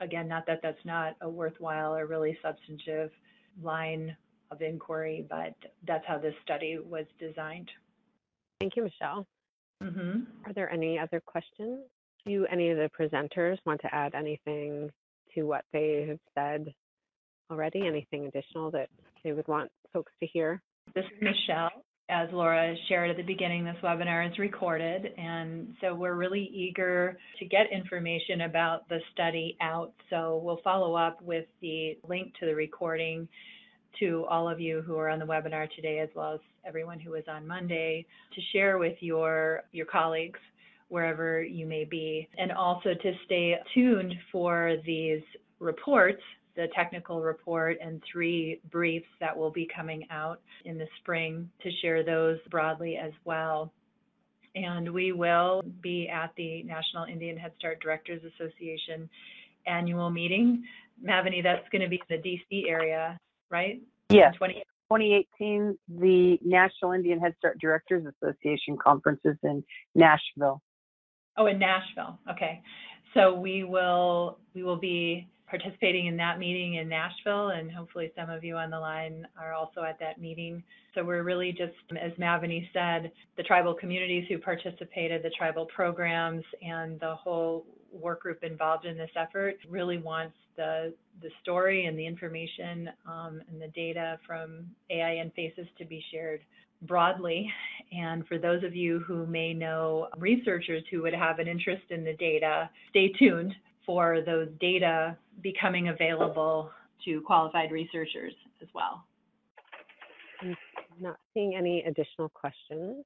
Again, not that that's not a worthwhile or really substantive line of inquiry, but that's how this study was designed. Thank you, Michelle. Mm-hmm. Are there any other questions? Do any of the presenters want to add anything to what they have said already? Anything additional that they would want folks to hear? This is Michelle. As Laura shared at the beginning, this webinar is recorded, and so we're really eager to get information about the study out. So we'll follow up with the link to the recording to all of you who are on the webinar today, as well as everyone who was on Monday, to share with your colleagues wherever you may be, and also to stay tuned for these reports, the technical report and 3 briefs that will be coming out in the spring, to share those broadly as well. And we will be at the National Indian Head Start Directors Association annual meeting. Mavini, that's going to be in the DC area, right? Yes. 2018, the National Indian Head Start Directors Association conference is in Nashville. Oh, in Nashville. Okay. So we will be participating in that meeting in Nashville, and hopefully some of you on the line are also at that meeting. So we're really just, as Mavini said, the tribal communities who participated, the tribal programs, and the whole work group involved in this effort really wants the story and the information and the data from AIN FACES to be shared broadly. And for those of you who may know researchers who would have an interest in the data, stay tuned for those data becoming available to qualified researchers as well. I'm not seeing any additional questions.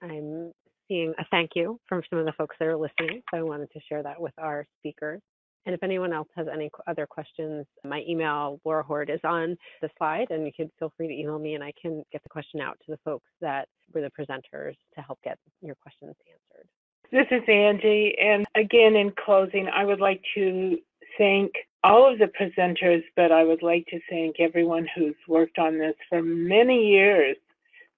I'm seeing a thank you from some of the folks that are listening, so I wanted to share that with our speakers. And if anyone else has any other questions, my email, Laura Horde, is on the slide, and you can feel free to email me, and I can get the question out to the folks that were the presenters to help get your questions answered. This is Angie, and again, in closing, I would like to thank all of the presenters, but I would like to thank everyone who's worked on this for many years.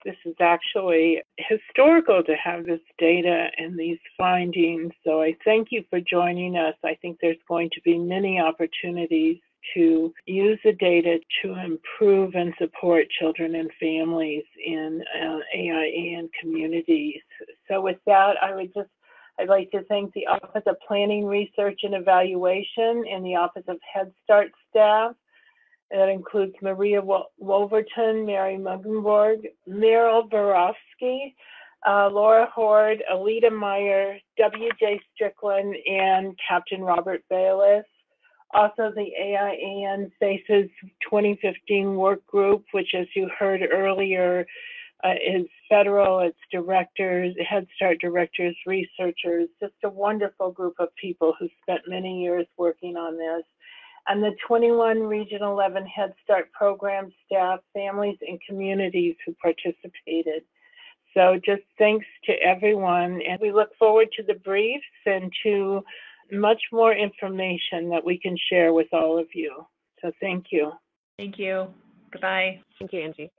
This is actually historical to have this data and these findings. So I thank you for joining us. I think there's going to be many opportunities to use the data to improve and support children and families in AIAN communities. So with that, I'd like to thank the Office of Planning, Research, and Evaluation and the Office of Head Start staff. That includes Maria Wolverton, Mary Muggenborg, Meryl Borofsky, Laura Horde, Alita Meyer, W.J. Strickland, and Captain Robert Bayless. Also, the AIAN FACES 2015 work group, which, as you heard earlier, is federal, it's directors, Head Start directors, researchers, just a wonderful group of people who spent many years working on this. And the 21 Region 11 Head Start program staff, families, and communities who participated. So just thanks to everyone. And we look forward to the briefs and to much more information that we can share with all of you. So thank you. Thank you. Goodbye. Thank you, Angie.